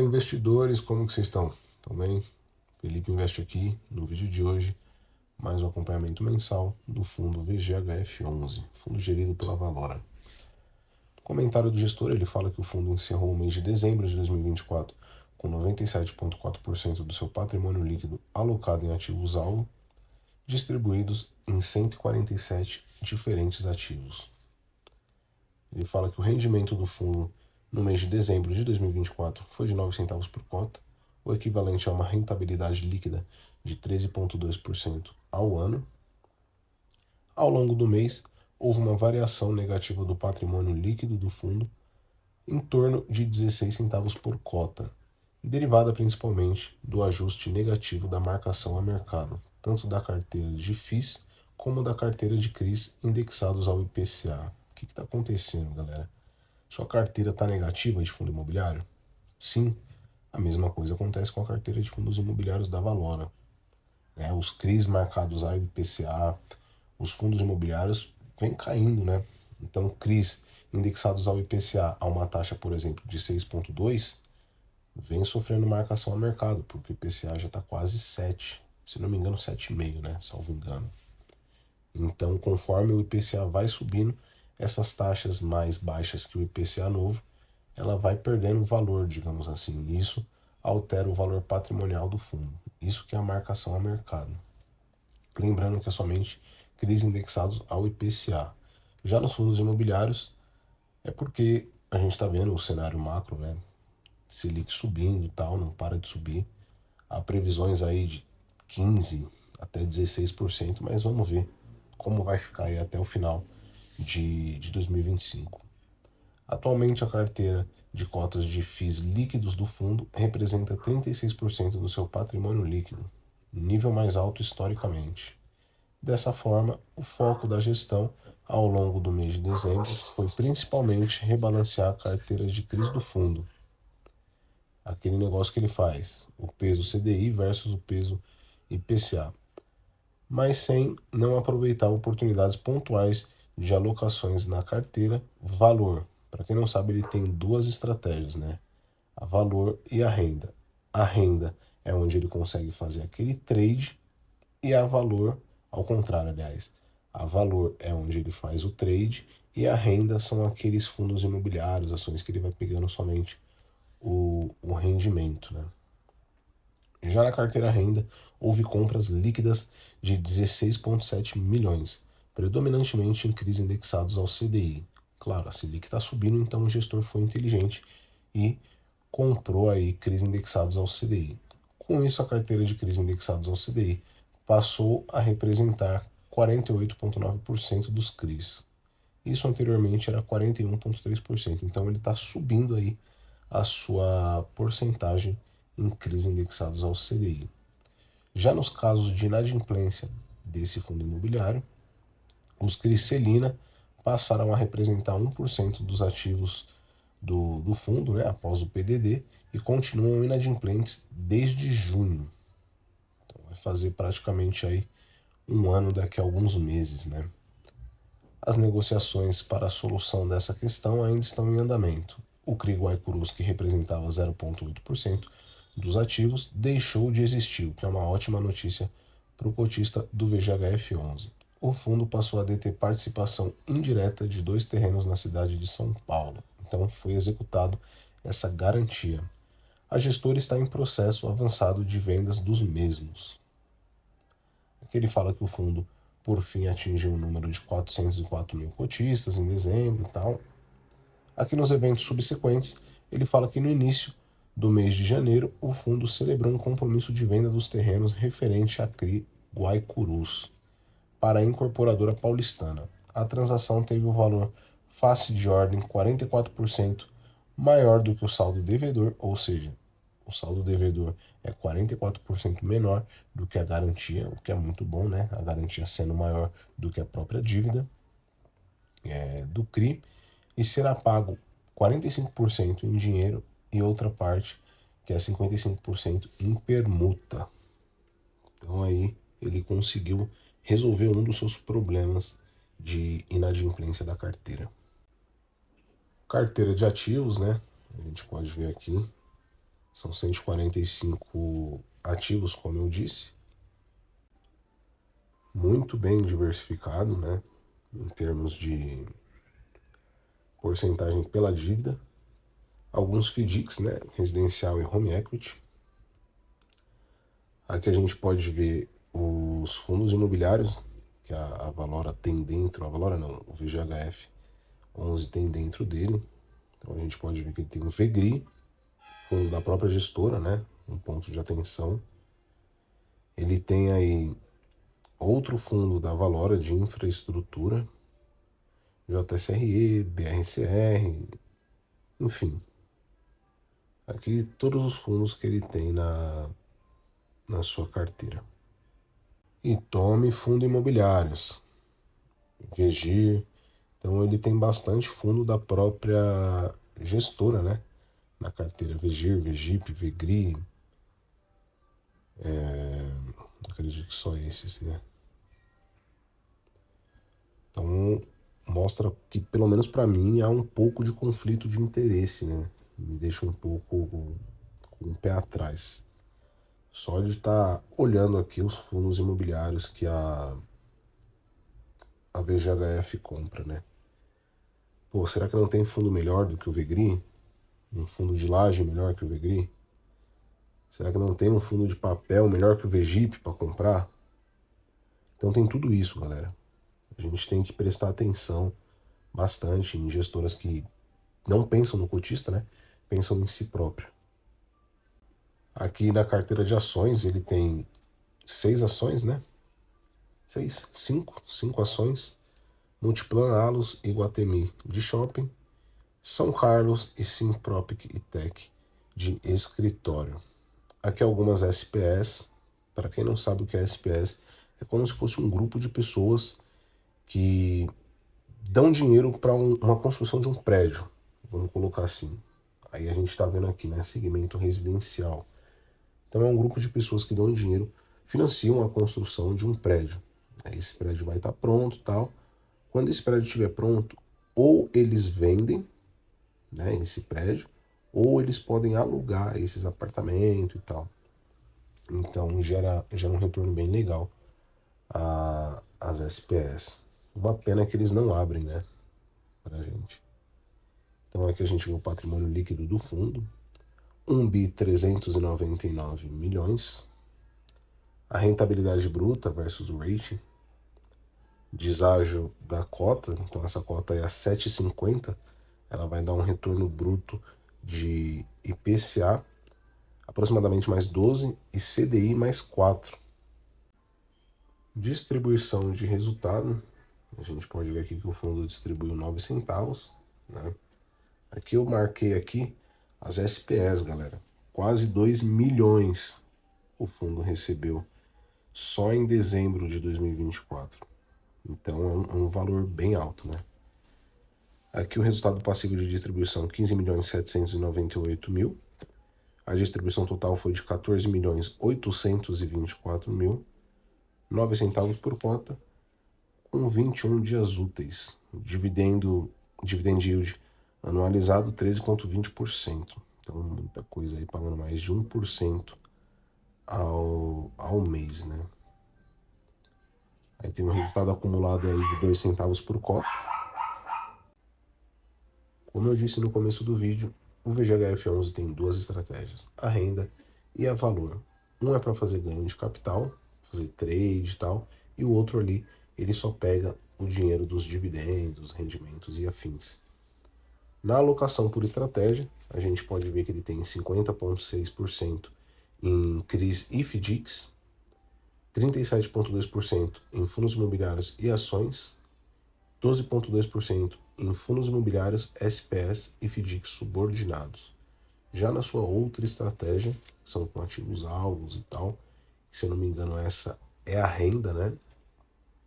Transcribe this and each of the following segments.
investidores, como que vocês estão? Estão bem? Felipe Investe aqui, no vídeo de hoje, mais um acompanhamento mensal do fundo VGHF11, fundo gerido pela Valora. No comentário do gestor, ele fala que o fundo encerrou o mês de dezembro de 2024 com 97,4% do seu patrimônio líquido alocado em ativos-alvo, distribuídos em 147 diferentes ativos. Ele fala que o rendimento do fundo no mês de dezembro de 2024 foi de 9 centavos por cota, o equivalente a uma rentabilidade líquida de 13,2% ao ano. Ao longo do mês, houve uma variação negativa do patrimônio líquido do fundo em torno de 16 centavos por cota, derivada principalmente do ajuste negativo da marcação a mercado, tanto da carteira de FIIs como da carteira de CRIs indexados ao IPCA. O que está acontecendo, galera? Sua carteira está negativa de fundo imobiliário? Sim, a mesma coisa acontece com a carteira de fundos imobiliários da Valora. Os CRIs marcados ao IPCA, os fundos imobiliários vêm caindo, né? Então, CRIs indexados ao IPCA a uma taxa, por exemplo, de 6,2, vem sofrendo marcação a mercado, porque o IPCA já está quase 7, se não me engano 7,5, né? Salvo engano. Então, conforme o IPCA vai subindo, essas taxas mais baixas que o IPCA novo, ela vai perdendo valor, digamos assim. Isso altera o valor patrimonial do fundo. Isso que é a marcação a mercado. Lembrando que é somente CRIs indexados ao IPCA. Já nos fundos imobiliários, é porque a gente está vendo o cenário macro, né? Selic subindo e tal, não para de subir. Há previsões aí de 15% até 16%, mas vamos ver como vai ficar aí até o final de 2025. Atualmente, a carteira de cotas de FIIs líquidos do fundo representa 36% do seu patrimônio líquido, nível mais alto historicamente. Dessa forma, o foco da gestão ao longo do mês de dezembro foi principalmente rebalancear a carteira de CRIs do fundo. Aquele negócio que ele faz, o peso CDI versus o peso IPCA, mas sem não aproveitar oportunidades pontuais de alocações na carteira valor. Para quem não sabe, ele tem duas estratégias, né? A valor e a renda. A renda é onde ele consegue fazer aquele trade e a valor, ao contrário, aliás. A valor é onde ele faz o trade e a renda são aqueles fundos imobiliários, ações que ele vai pegando somente o rendimento, né? Já na carteira renda, houve compras líquidas de 16,7 milhões, predominantemente em CRIs indexados ao CDI. Claro, a Selic está subindo, então o gestor foi inteligente e comprou aí CRIs indexados ao CDI. Com isso, a carteira de CRIs indexados ao CDI passou a representar 48,9% dos CRIs. Isso anteriormente era 41,3%, então ele está subindo aí a sua porcentagem em CRIs indexados ao CDI. Já nos casos de inadimplência desse fundo imobiliário, os CRIs Celina passaram a representar 1% dos ativos do fundo, né, após o PDD, e continuam inadimplentes desde junho. Então vai fazer praticamente aí um ano daqui a alguns meses, né? As negociações para a solução dessa questão ainda estão em andamento. O CRI Guaicurus, que representava 0,8% dos ativos, deixou de existir, o que é uma ótima notícia para o cotista do VGHF11. O fundo passou a deter participação indireta de 2 terrenos na cidade de São Paulo. Então foi executado essa garantia. A gestora está em processo avançado de vendas dos mesmos. Aqui ele fala que o fundo, por fim, atingiu um número de 404 mil cotistas em dezembro e tal. Aqui nos eventos subsequentes, ele fala que no início do mês de janeiro, o fundo celebrou um compromisso de venda dos terrenos referente a CRI Guaicurus para a incorporadora paulistana. A transação teve o valor face de ordem 44% maior do que o saldo devedor, ou seja, o saldo devedor é 44% menor do que a garantia, o que é muito bom, né? A garantia sendo maior do que a própria dívida do CRI, e será pago 45% em dinheiro e outra parte, que é 55% em permuta. Então aí ele conseguiu resolver um dos seus problemas de inadimplência da carteira. Carteira de ativos, né? A gente pode ver aqui. São 145 ativos, como eu disse. Muito bem diversificado, né? Em termos de porcentagem pela dívida. Alguns FDICs, né? Residencial e home equity. Aqui a gente pode ver os fundos imobiliários que a Valora tem dentro. A Valora não, o VGHF 11 tem dentro dele. Então a gente pode ver que ele tem o VEGRI, fundo da própria gestora, né? Um ponto de atenção. Ele tem aí outro fundo da Valora de infraestrutura, JSRE, BRCR, enfim. Aqui todos os fundos que ele tem na sua carteira. E tome fundo imobiliários, VEGIR. Então ele tem bastante fundo da própria gestora, né? Na carteira VEGIR, VEGIP, VEGRI. Acredito que só esses, né? Então mostra que, pelo menos para mim, há um pouco de conflito de interesse, né? Me deixa um pouco com o pé atrás. Só de estar olhando aqui os fundos imobiliários que a VGHF compra, né? Pô, será que não tem fundo melhor do que o VEGRI? Um fundo de laje melhor que o VEGRI? Será que não tem um fundo de papel melhor que o VEGIP para comprar? Então tem tudo isso, galera. A gente tem que prestar atenção bastante em gestoras que não pensam no cotista, né? Pensam em si próprio. Aqui na carteira de ações ele tem 6 ações, né? 5 ações. Multiplan, Allos e Iguatemi de shopping. São Carlos e Simpropic e Tech de escritório. Aqui algumas SPS. Para quem não sabe o que é SPS, é como se fosse um grupo de pessoas que dão dinheiro para uma construção de um prédio, vamos colocar assim. Aí a gente está vendo aqui, né, segmento residencial. Então é um grupo de pessoas que dão dinheiro, financiam a construção de um prédio. Aí esse prédio vai estar pronto e tal. Quando esse prédio estiver pronto, ou eles vendem, né, esse prédio, ou eles podem alugar esses apartamentos e tal. Então gera um retorno bem legal as SPS. Uma pena que eles não abrem, né, pra gente. Então aqui a gente vê o patrimônio líquido do fundo, 1.399 milhões. A rentabilidade bruta versus o rating, deságio da cota, então essa cota é a 7,50, ela vai dar um retorno bruto de IPCA aproximadamente mais 12 e CDI mais 4. Distribuição de resultado, a gente pode ver aqui que o fundo distribuiu 9 centavos, né? Aqui eu marquei aqui as SPS, galera. Quase 2 milhões o fundo recebeu só em dezembro de 2024. Então é um valor bem alto, né? Aqui o resultado passivo de distribuição, 15.798.000. A distribuição total foi de 14.824.000. 9 centavos por cota, com 21 dias úteis. Dividend yield anualizado 13,20%. Então muita coisa aí, pagando mais de 1% ao mês, né? Aí tem um resultado acumulado aí de 2 centavos por cota. Como eu disse no começo do vídeo, o VGHF11 tem duas estratégias, a renda e a valor. Um é para fazer ganho de capital, fazer trade e tal, e o outro ali, ele só pega o dinheiro dos dividendos, rendimentos e afins. Na alocação por estratégia, a gente pode ver que ele tem 50,6% em CRIs e FDICs, 37,2% em fundos imobiliários e ações, 12,2% em fundos imobiliários, SPS e FDICs subordinados. Já na sua outra estratégia, que são com ativos alvos e tal, que, se eu não me engano essa é a renda, né?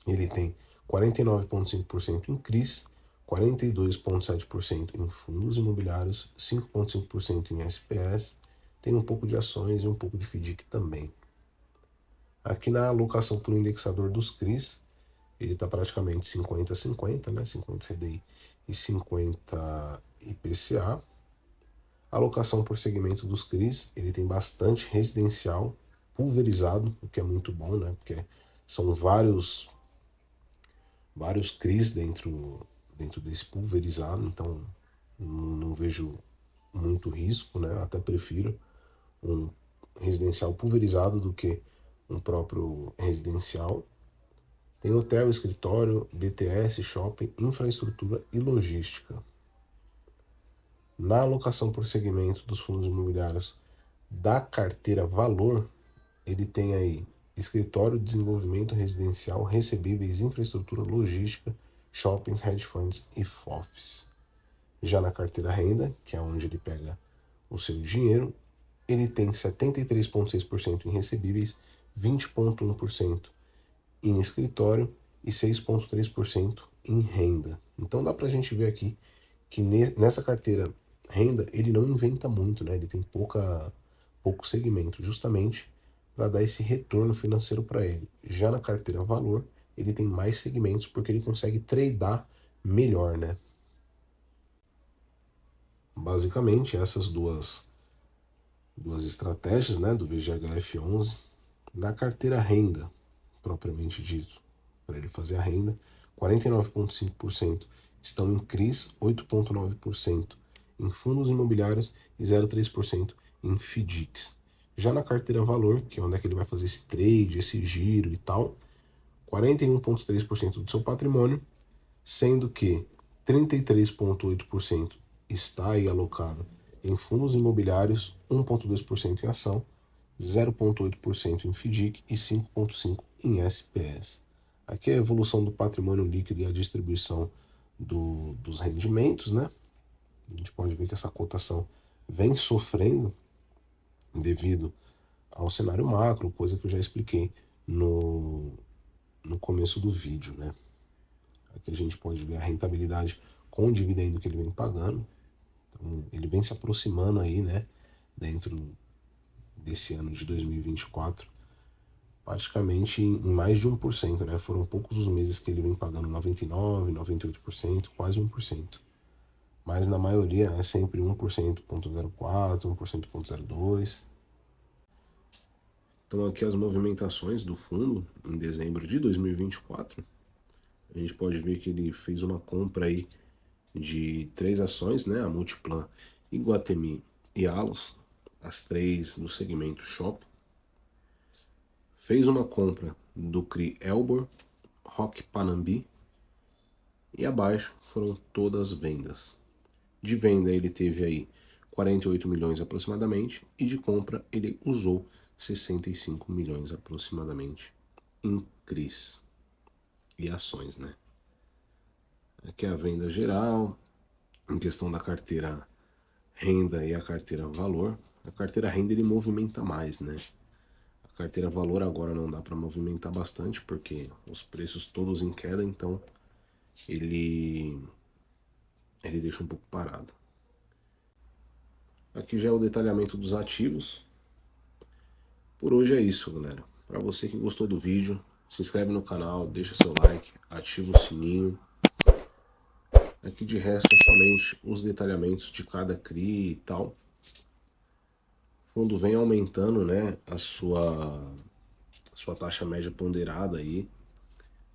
Ele tem 49,5% em CRIs, 42,7% em fundos imobiliários, 5,5% em SPS, tem um pouco de ações e um pouco de FDIC também. Aqui na alocação por indexador dos CRIs, ele está praticamente 50-50, né? 50 CDI e 50 IPCA. Alocação por segmento dos CRIs, ele tem bastante residencial pulverizado, o que é muito bom, né? Porque são vários CRIs dentro desse pulverizado, então não vejo muito risco, né? Eu até prefiro um residencial pulverizado do que um próprio residencial. Tem hotel, escritório, BTS, shopping, infraestrutura e logística. Na alocação por segmento dos fundos imobiliários da carteira valor, ele tem aí escritório, desenvolvimento residencial, recebíveis, infraestrutura, logística, shoppings, hedge funds e FOFs. Já na carteira renda, que é onde ele pega o seu dinheiro, ele tem 73,6% em recebíveis, 20,1% em escritório e 6,3% em renda. Então dá para a gente ver aqui que nessa carteira renda ele não inventa muito, né? Ele tem pouco segmento, justamente para dar esse retorno financeiro para ele. Já na carteira valor, ele tem mais segmentos porque ele consegue tradear melhor, né? Basicamente, essas duas estratégias, né, do VGHF11 na carteira renda, propriamente dito, para ele fazer a renda, 49,5% estão em CRIs, 8,9% em fundos imobiliários e 0,3% em FDICs. Já na carteira valor, que é onde é que ele vai fazer esse trade, esse giro e tal, 41,3% do seu patrimônio, sendo que 33,8% está aí alocado em fundos imobiliários, 1,2% em ação, 0,8% em FDIC e 5,5% em SPS. Aqui é a evolução do patrimônio líquido e a distribuição dos rendimentos, né? A gente pode ver que essa cotação vem sofrendo devido ao cenário macro, coisa que eu já expliquei no começo do vídeo, né? Aqui a gente pode ver a rentabilidade com o dividendo que ele vem pagando. Então, ele vem se aproximando aí, né, dentro desse ano de 2024, praticamente em mais de 1%, né? Foram poucos os meses que ele vem pagando 99%, 98%, quase 1%. Mas na maioria é sempre 1%, 0,04%, 1%, 0,02%. Então aqui as movimentações do fundo em dezembro de 2024. A gente pode ver que ele fez uma compra aí de 3 ações, né? A Multiplan, Iguatemi e Allos, as 3 no segmento shopping. Fez uma compra do CRI Elbor, Rock Panambi, e abaixo foram todas vendas. De venda ele teve aí 48 milhões aproximadamente, e de compra ele usou 65 milhões aproximadamente em CRIs e ações, né? Aqui é a venda geral, em questão da carteira renda e a carteira valor. A carteira renda ele movimenta mais, né? A carteira valor agora não dá para movimentar bastante porque os preços todos em queda, então ele deixa um pouco parado. Aqui já é o detalhamento dos ativos. Por hoje é isso, galera. Para você que gostou do vídeo, se inscreve no canal, deixa seu like, ativa o sininho. Aqui de resto é somente os detalhamentos de cada CRI e tal. O fundo vem aumentando, né, a sua taxa média ponderada aí,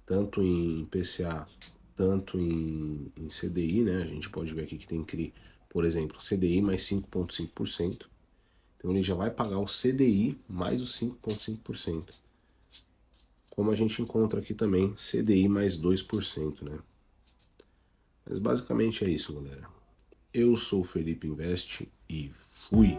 tanto em PCA, tanto em CDI, né? A gente pode ver aqui que tem CRI, por exemplo, CDI mais 5,5%. Então ele já vai pagar o CDI mais os 5,5%. Como a gente encontra aqui também CDI mais 2%, né? Mas basicamente é isso, galera. Eu sou o Felipe Invest e fui!